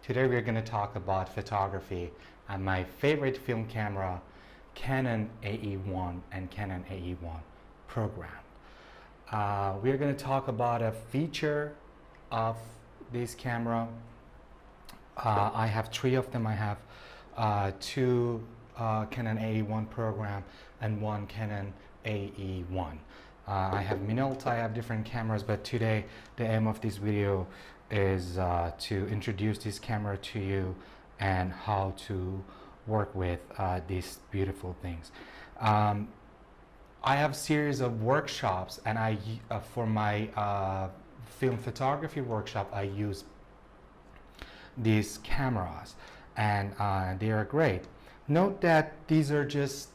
Today we're going to talk about photography and my favorite film camera, Canon AE-1 and Canon AE-1 Program. We're going to talk about a feature of this camera. I have three of them. I have two Canon AE-1 Program and one Canon AE-1. I have Minolta, I have different cameras, but today the aim of this video is to introduce this camera to you and how to work with these beautiful things. I have a series of workshops, and for my film photography workshop I use these cameras, and they are great. Note that these are just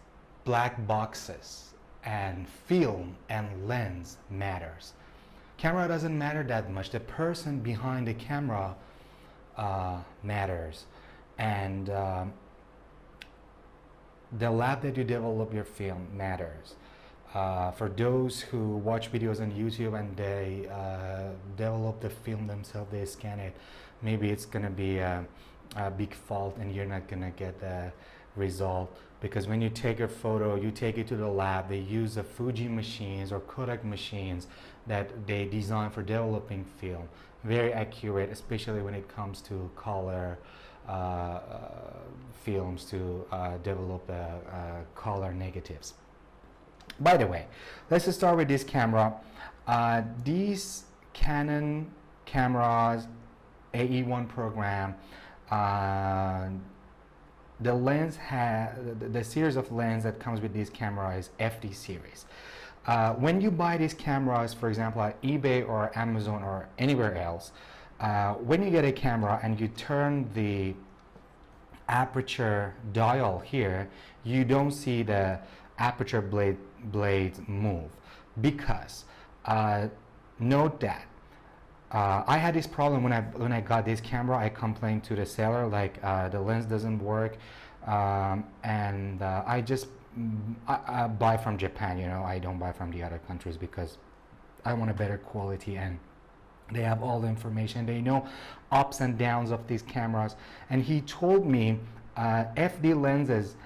black boxes, and film and lens matters. Camera doesn't matter that much. The person behind the camera matters, and the lab that you develop your film matters. For those who watch videos on YouTube and they develop the film themselves, they scan it, maybe it's gonna be a big fault and you're not gonna get the result, because when you take a photo, you take it to the lab, they use the Fuji machines or Kodak machines that they design for developing film. Very accurate, especially when it comes to color films, to develop color negatives. By the way, let's just start with this camera. These Canon cameras, AE-1 Program, the lens the series of lens that comes with this camera is FD series. When you buy these cameras, for example, at eBay or Amazon or anywhere else, when you get a camera and you turn the aperture dial here, you don't see the aperture blades move, because note that I had this problem when I got this camera. I complained to the seller, like the lens doesn't work, and I buy from Japan. You know, I don't buy from the other countries because I want a better quality, and they have all the information. They know ups and downs of these cameras. And he told me FD lenses,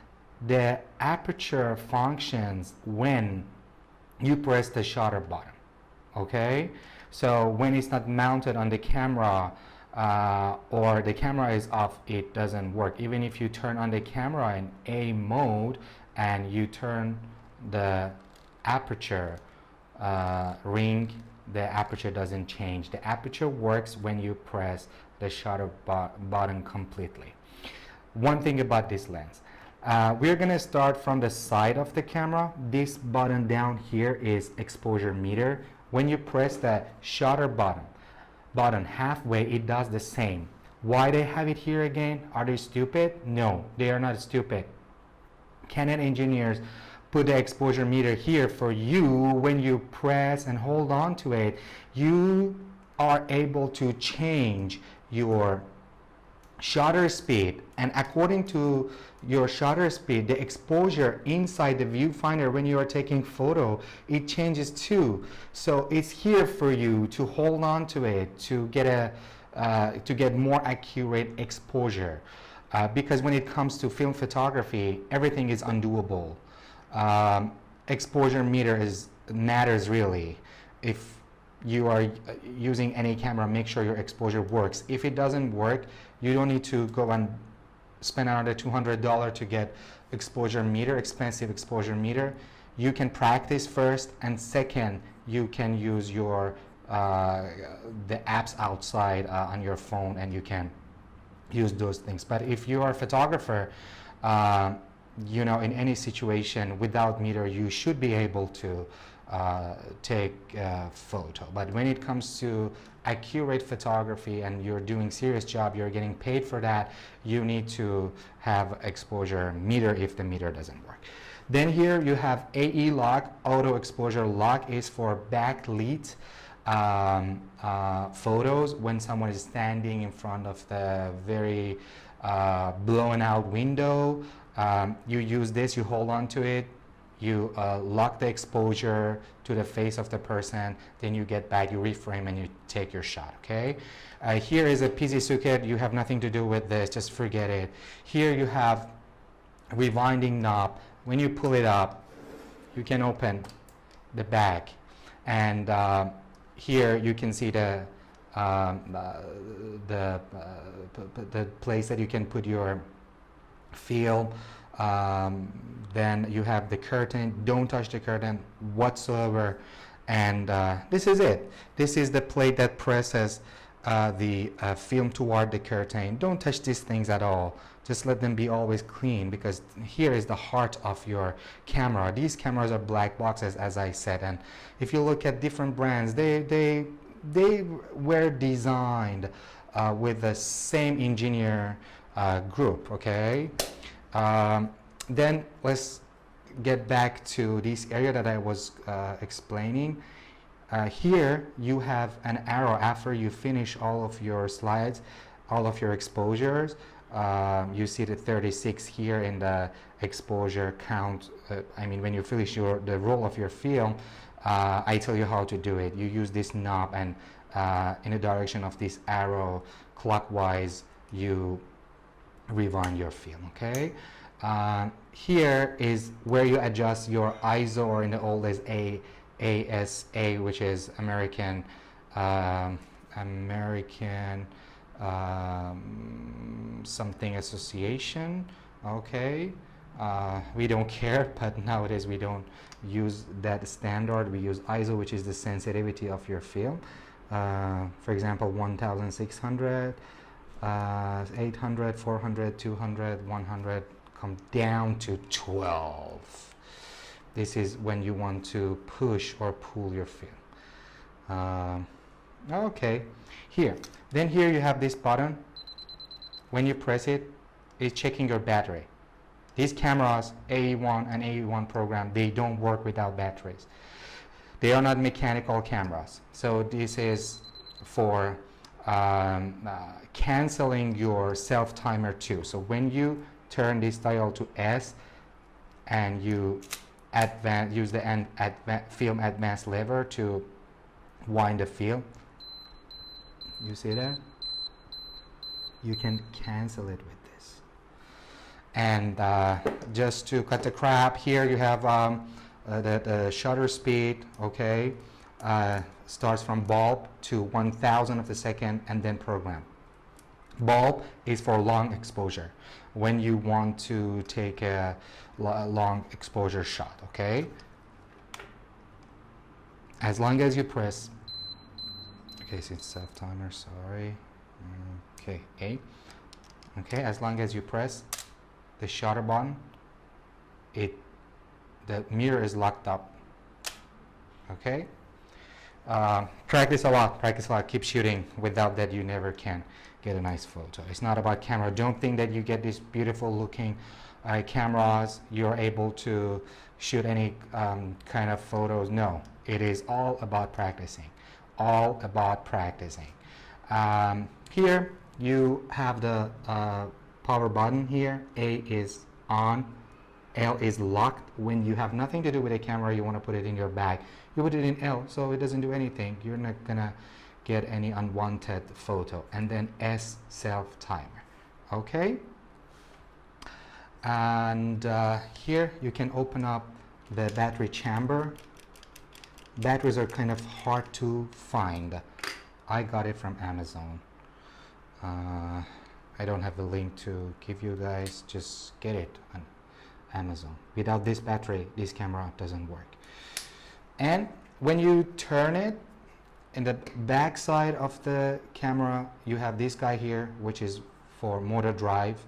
the aperture functions when you press the shutter button. Okay, so when it's not mounted on the camera or the camera is off, it doesn't work. Even if you turn on the camera in A mode and you turn the aperture ring, the aperture doesn't change. The aperture works when you press the shutter button completely. One thing about this lens, we're going to start from the side of the camera. This button down here is exposure meter. When you press the shutter button halfway, it does the same. Why they have it here again? Are they stupid? No, they are not stupid. Canon engineers put the exposure meter here for you. When you press and hold on to it, you are able to change your shutter speed, and according to your shutter speed, the exposure inside the viewfinder when you are taking photo, it changes too. So it's here for you to hold on to it to get more accurate exposure, because when it comes to film photography, everything is undoable. Exposure meter matters really. If you are using any camera, make sure your exposure works. If it doesn't work, you don't need to go and spend another $200 to get exposure meter, expensive exposure meter. You can practice first, and second, you can use your the apps outside on your phone, and you can use those things. But if you are a photographer, you know, in any situation without meter, you should be able to take a photo. But when it comes to accurate photography and you're doing serious job, you're getting paid for that, you need to have exposure meter if the meter doesn't work. Then here you have AE lock. Auto exposure lock is for backlit photos when someone is standing in front of the very blown out window. You use this, you hold on to it, you lock the exposure to the face of the person, then you get back, you reframe, and you take your shot, okay? Here is a PZ socket. You have nothing to do with this, just forget it. Here you have rewinding knob. When you pull it up, you can open the bag, and here you can see the place that you can put your film. Then you have the curtain. Don't touch the curtain whatsoever, and this is it. This is the plate that presses the film toward the curtain. Don't touch these things at all. Just let them be always clean, because here is the heart of your camera. These cameras are black boxes, as I said, and if you look at different brands, they were designed with the same engineer group, okay? Then let's get back to this area that I was explaining. Here you have an arrow after you finish all of your slides, all of your exposures. You see the 36 here in the exposure count. I mean, when you finish the roll of your film, I tell you how to do it. You use this knob, and in the direction of this arrow clockwise, you rewind your film, okay? Here is where you adjust your ISO, or in the old days ASA, which is American something association, okay? We don't care, but nowadays we don't use that standard. We use ISO, which is the sensitivity of your film. For example, 1600, 800, 400, 200, 100, come down to 12. This is when you want to push or pull your film. Okay, then here you have this button. When you press it, it's checking your battery. These cameras, AE1 and AE1 program, they don't work without batteries. They are not mechanical cameras. So this is for canceling your self-timer too. So when you turn this dial to S and you use the film advance lever to wind the film, you see that? You can cancel it with this. And just to cut the crap, here you have the shutter speed, okay? Starts from bulb to 1,000 of the second, and then program. Bulb is for long exposure, when you want to take a long exposure shot, okay? As long as you press, okay, so it's self-timer, sorry. Okay, 8. Okay, as long as you press the shutter button, the mirror is locked up. Okay? Practice a lot, keep shooting. Without that, you never can get a nice photo. It's not about camera. Don't think that you get these beautiful looking cameras, you're able to shoot any kind of photos. No, it is all about practicing. All about practicing. Here you have the power button here. A is on, L is locked. When you have nothing to do with a camera, you want to put it in your bag, you put it in L, so it doesn't do anything. You're not gonna get any unwanted photo. And then S, self timer. Okay, and here you can open up the battery chamber. Batteries are kind of hard to find. I got it from Amazon. I don't have the link to give you guys, just get it on Amazon. Without this battery, this camera doesn't work. And when you turn it, in the back side of the camera, you have this guy here, which is for motor drive.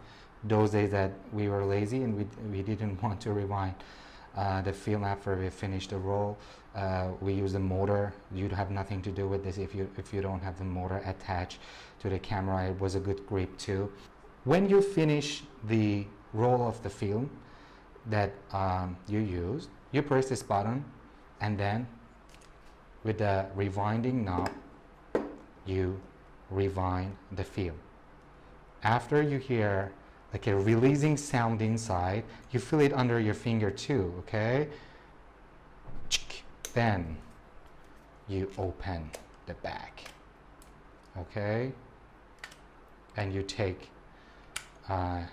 Those days that we were lazy and we didn't want to rewind the film after we finished the roll, we use the motor. You'd have nothing to do with this if you don't have the motor attached to the camera. It was a good grip too. When you finish the roll of the film that you used, you press this button, and then with the rewinding knob, you rewind the film. After you hear like a releasing sound inside. You feel it under your finger too, okay? Then you open the back, okay? And you take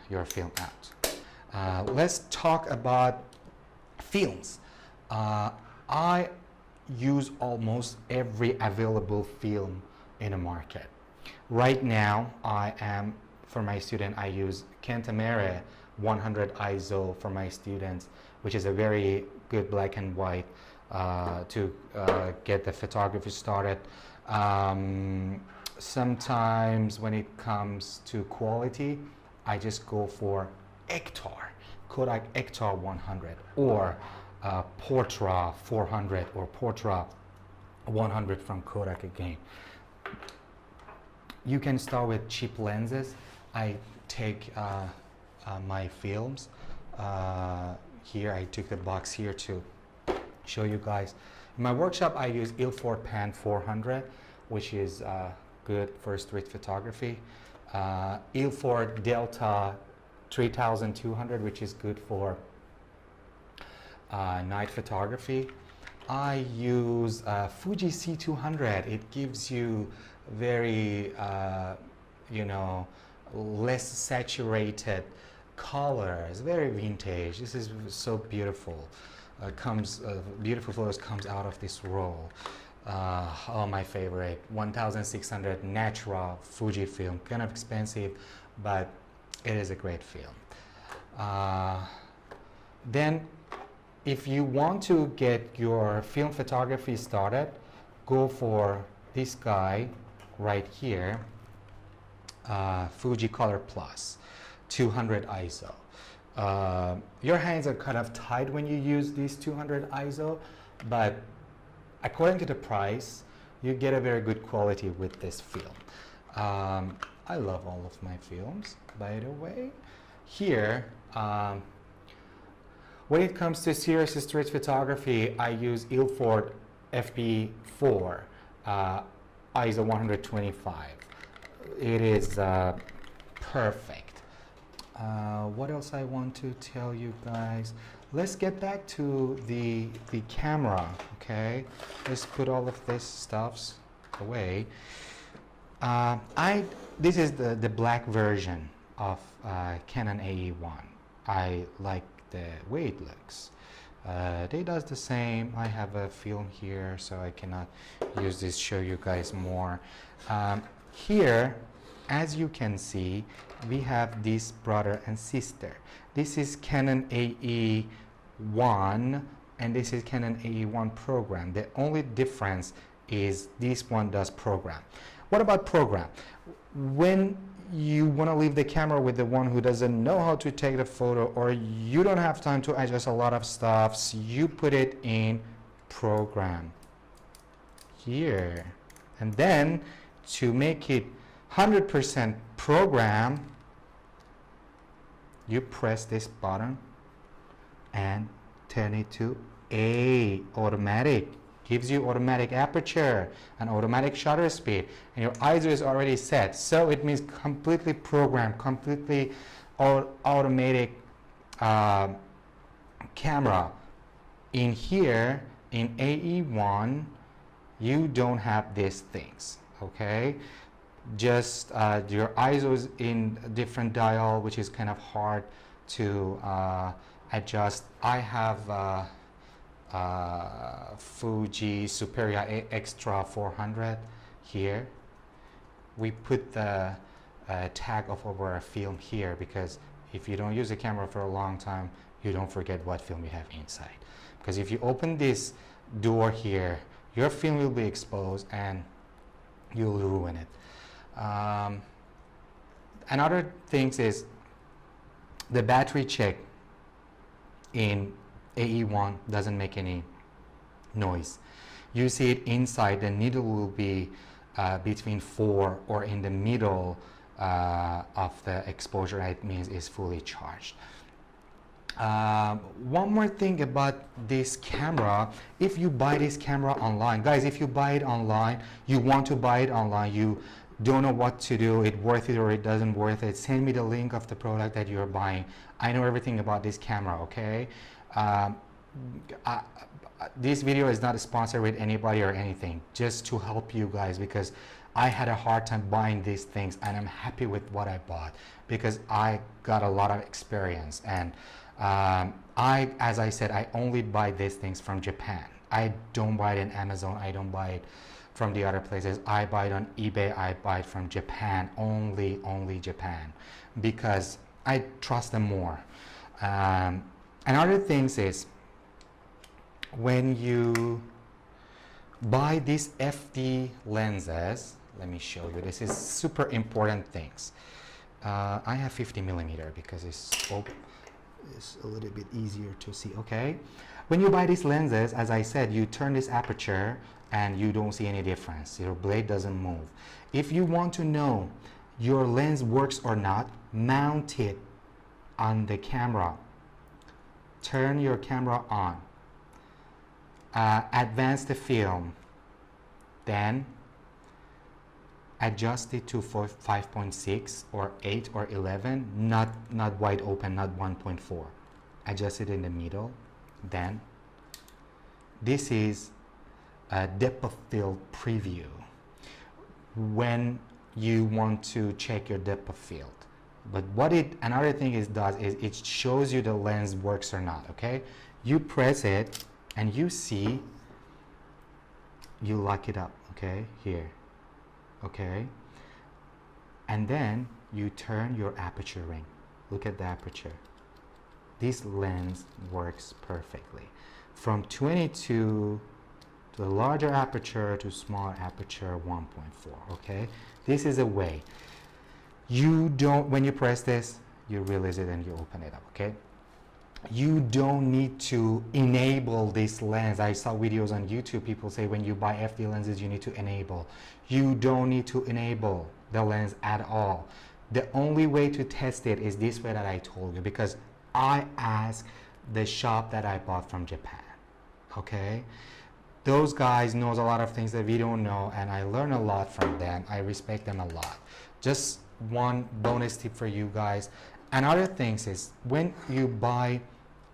your film out. Let's talk about films. I use almost every available film in the market. Right now, for my student, I use Canon AE-1 ISO for my students, which is a very good black and white to get the photography started. Sometimes when it comes to quality, I just go for Kodak Ektar 100 or Portra 400 or Portra 100 from Kodak again. You can start with cheap lenses. I take my films here. I took the box here to show you guys. In my workshop, I use Ilford Pan 400, which is good for street photography. Ilford Delta 3200, which is good for night photography. I use Fuji C200. It gives you very, you know, less saturated colors, very vintage. This is so beautiful. Beautiful photos comes out of this roll. Oh, my favorite, 1600 natural Fuji film. Kind of expensive, but it is a great film. Then, if you want to get your film photography started, go for this guy right here, Fuji Color Plus 200 ISO. Your hands are kind of tight when you use this 200 ISO, but according to the price, you get a very good quality with this film. I love all of my films, by the way. Here, when it comes to serious street photography, I use Ilford FD4 ISO 125. It is perfect. What else I want to tell you guys? Let's get back to the camera, okay? Let's put all of this stuffs away. This is the black version of Canon AE-1. I like the way it looks. They does the same. I have a film here, so I cannot use this, show you guys more. Here, as you can see, we have this brother and sister. This is Canon AE-1 and this is Canon AE-1 Program. The only difference is this one does program. What about program? When you want to leave the camera with the one who doesn't know how to take the photo, or you don't have time to adjust a lot of stuff, so you put it in program here. And then to make it 100% program, you press this button and turn it to A, automatic. Gives you automatic aperture and automatic shutter speed, and your ISO is already set, so it means completely programmed, completely automatic camera. In here, in AE-1, you don't have these things, okay? Just your ISO is in a different dial, which is kind of hard to adjust. I have Fuji Superior Extra 400 here. We put the tag of our film here because if you don't use the camera for a long time, you don't forget what film you have inside. Because if you open this door here, your film will be exposed and you'll ruin it. Another thing is the battery check in AE-1 doesn't make any noise. You see it inside, the needle will be between 4 or in the middle of the exposure. It means it's fully charged. One more thing about this camera, if you buy this camera online, guys, if you buy it online, you want to buy it online, you don't know what to do, it worth it or it doesn't worth it, send me the link of the product that you're buying. I know everything about this camera, okay? This video is not a sponsor with anybody or anything, just to help you guys, because I had a hard time buying these things and I'm happy with what I bought because I got a lot of experience. And as I said, I only buy these things from Japan. I don't buy it in Amazon, I don't buy it from the other places. I buy it on eBay, I buy it from Japan, only Japan, because I trust them more. And other things is, when you buy these FD lenses, let me show you, this is super important things. I have 50mm because it's a little bit easier to see, okay? When you buy these lenses, as I said, you turn this aperture and you don't see any difference. Your blade doesn't move. If you want to know your lens works or not, mount it on the camera. Turn your camera on. Advance the film. Then adjust it to 5.6 or 8 or 11, not wide open, not 1.4. Adjust it in the middle. Then this is a depth of field preview when you want to check your depth of field. But what another thing does is it shows you the lens works or not, okay? You press it and you see, you lock it up, okay, here, okay? And then you turn your aperture ring. Look at the aperture. This lens works perfectly. From 22 to the larger aperture to smaller aperture 1.4, okay? This is a way. You don't, when you press this, you release it and you open it up, okay? You don't need to enable this lens. I saw videos on YouTube, people say when you buy FD lenses, you need to enable. You don't need to enable the lens at all. The only way to test it is this way that I told you, because I asked the shop that I bought from Japan, okay? Those guys knows a lot of things that we don't know, and I learn a lot from them. I respect them a lot. Just one bonus tip for you guys. And other things is, when you buy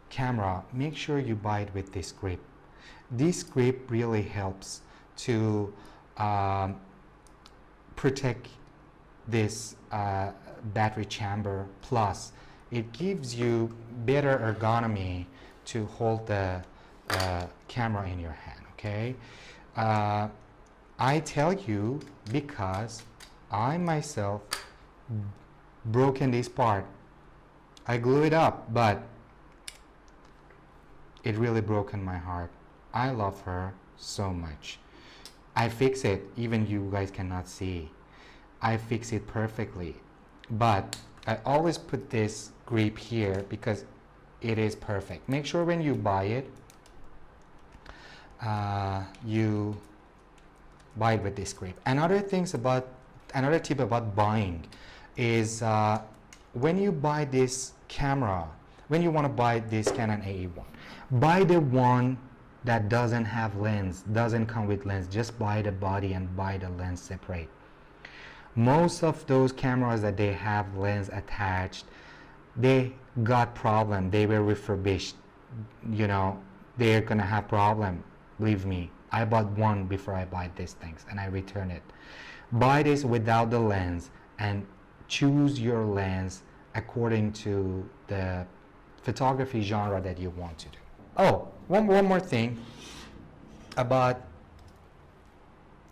camera, make sure you buy it with this grip. This grip really helps to protect this battery chamber. Plus, it gives you better ergonomy to hold the camera in your hand, okay? I tell you because I myself broken this part. I glue it up, but it really broken my heart. I love her so much. I fix it, even you guys cannot see. I fix it perfectly, but I always put this grip here because it is perfect. Make sure when you buy it, you buy it with this grip. Another tip about buying is when you buy this camera, when you want to buy this Canon AE-1, buy the one that doesn't have lens, doesn't come with lens. Just buy the body and buy the lens separate. Most of those cameras that they have lens attached, they got problem. They were refurbished. You know, they're gonna have problem. Believe me, I bought one before I bought these things and I returned it. Buy this without the lens and choose your lens according to the photography genre that you want to do. Oh, one more thing about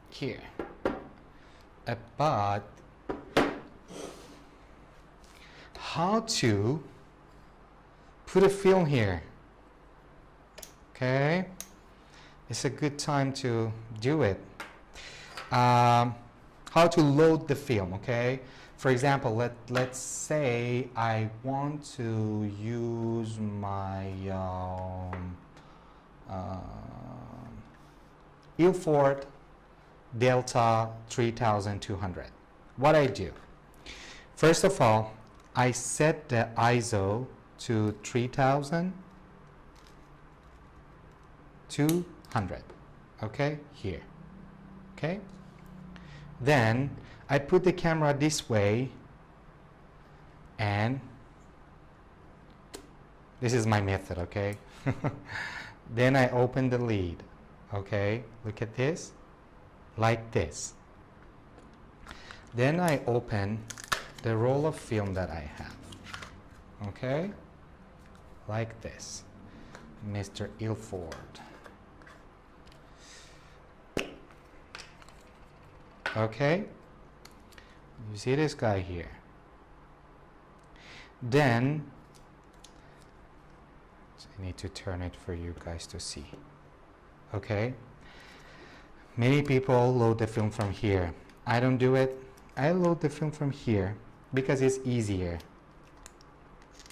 here. About how to put a film here. Okay, it's a good time to do it. How to load the film, okay? For example, let's say I want to use my Ilford Delta 3200. What I do, first of all, I set the ISO to 3200, okay, here, okay? Then I put the camera this way, and this is my method, okay? Then I open the lid, okay? Look at this, like this. Then I open the roll of film that I have, okay? Like this, Mr. Ilford. Okay? You see this guy here. Then I need to turn it for you guys to see. Okay? Many people load the film from here. I don't do it. I load the film from here because it's easier.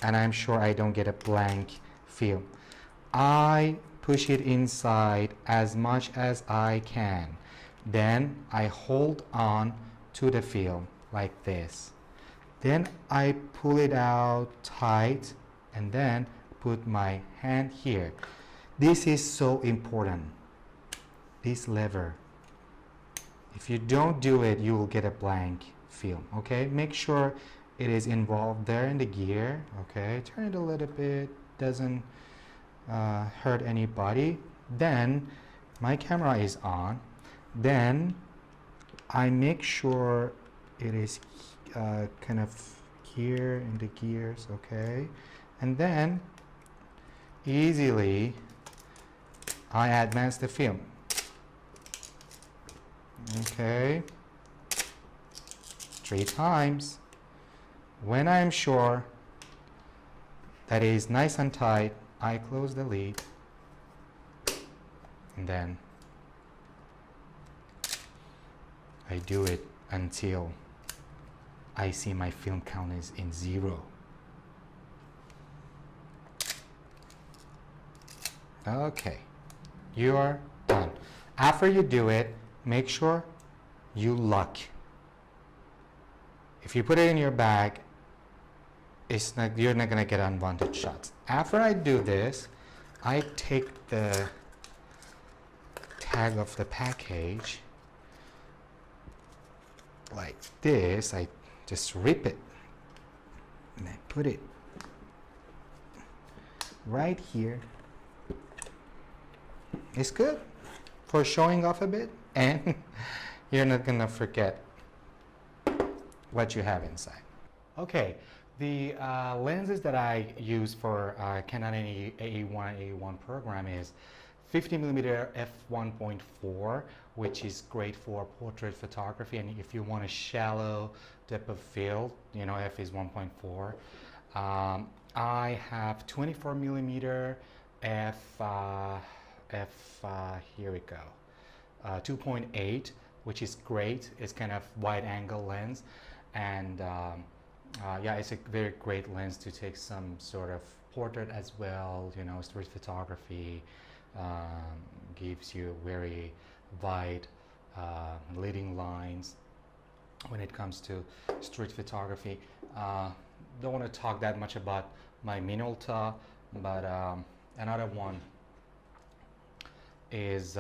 And I'm sure I don't get a blank film. I push it inside as much as I can. Then I hold on to the film like this. Then I pull it out tight and then put my hand here. This is so important. This lever. If you don't do it, you will get a blank film. Okay? Make sure it is involved there in the gear. Okay? Turn it a little bit. Doesn't hurt anybody. Then my camera is on. Then I make sure it is kind of here in the gears, okay? And then easily I advance the film. Okay, 3 times. When I'm sure that it is nice and tight, I close the lid and then I do it until I see my film count is in 0. Okay, you are done. After you do it, make sure you lock. If you put it in your bag, you're not gonna get unwanted shots. After I do this, I take the tag of the package like this. I just rip it and I put it right here. It's good for showing off a bit, and you're not gonna forget what you have inside. Okay, the lenses that I use for Canon AE-1 AE1 program is 50mm f1.4, which is great for portrait photography, and if you want a shallow depth of field, you know, f is 1.4. I have 24mm here we go, 2.8, which is great. It's kind of wide angle lens, and yeah, it's a very great lens to take some sort of portrait as well, you know, street photography. Gives you very wide leading lines when it comes to street photography. Don't want to talk that much about my Minolta, but another one is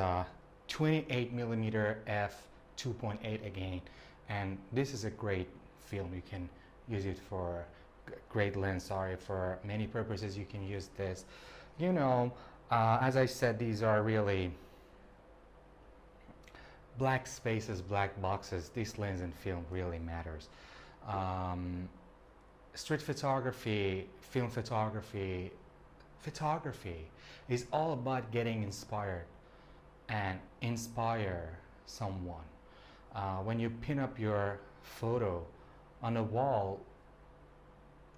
28mm f2.8 again, and this is a great film. You can use it for great lens. Sorry, for many purposes you can use this. You know, as I said, these are really black spaces, black boxes. This lens and film really matters. Street photography, film photography, photography is all about getting inspired and inspire someone. When you pin up your photo on a wall,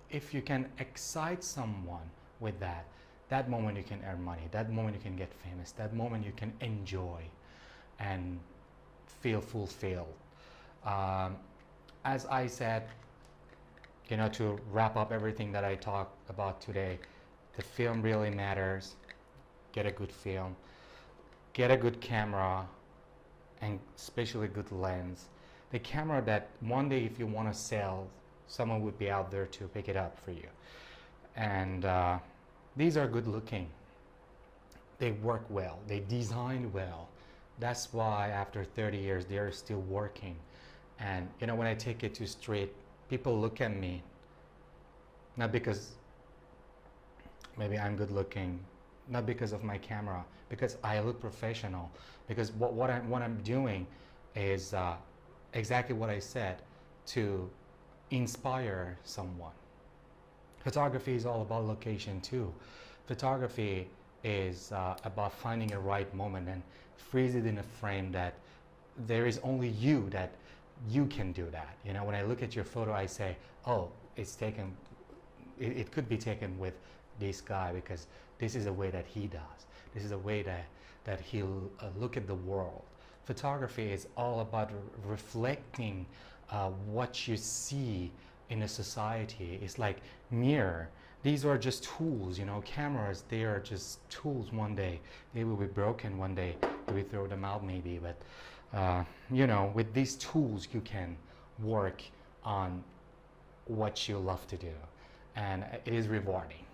if you can excite someone with that, that moment you can earn money, that moment you can get famous, that moment you can enjoy and feel fulfilled. As I said, you know, to wrap up everything that I talked about today, the film really matters. Get a good film, get a good camera, and especially good lens. The camera that one day if you want to sell, someone would be out there to pick it up for you. And these are good looking. They work well, they design well. That's why after 30 years they are still working. And you know, when I take it to street, people look at me, not because maybe I'm good looking, not because of my camera, because I look professional, because what I'm doing is exactly what I said, to inspire someone. Photography is all about location too. Photography is about finding a right moment and freeze it in a frame that there is only you, that you can do that. You know, when I look at your photo, I say, oh, it's taken, it could be taken with this guy because this is the way that he does. This is the way that he'll look at the world. Photography is all about reflecting what you see in a society. It's like mirror. These are just tools, you know. Cameras, they are just tools. One day they will be broken, one day we throw them out maybe, but you know, with these tools you can work on what you love to do, and it is rewarding.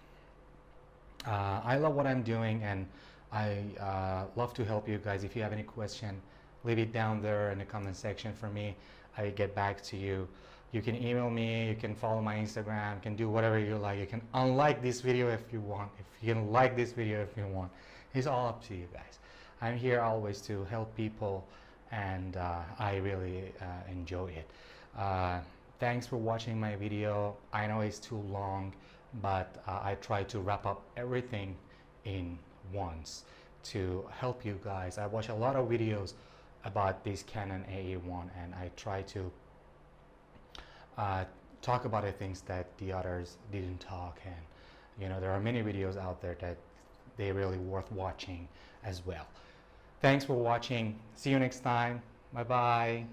I love what I'm doing, and I love to help you guys. If you have any question, leave it down there in the comment section for me. I get back to you. You can email me, you can follow my Instagram, you can do whatever you like. You can unlike this video if you want, if you can like this video if you want. It's all up to you guys. I'm here always to help people, and I really enjoy it. Thanks for watching my video. I know it's too long, but I try to wrap up everything in once to help you guys. I watch a lot of videos about this Canon AE-1, and I try to talk about the things that the others didn't talk. And you know, there are many videos out there that they're really worth watching as well. Thanks for watching. See you next time. Bye bye.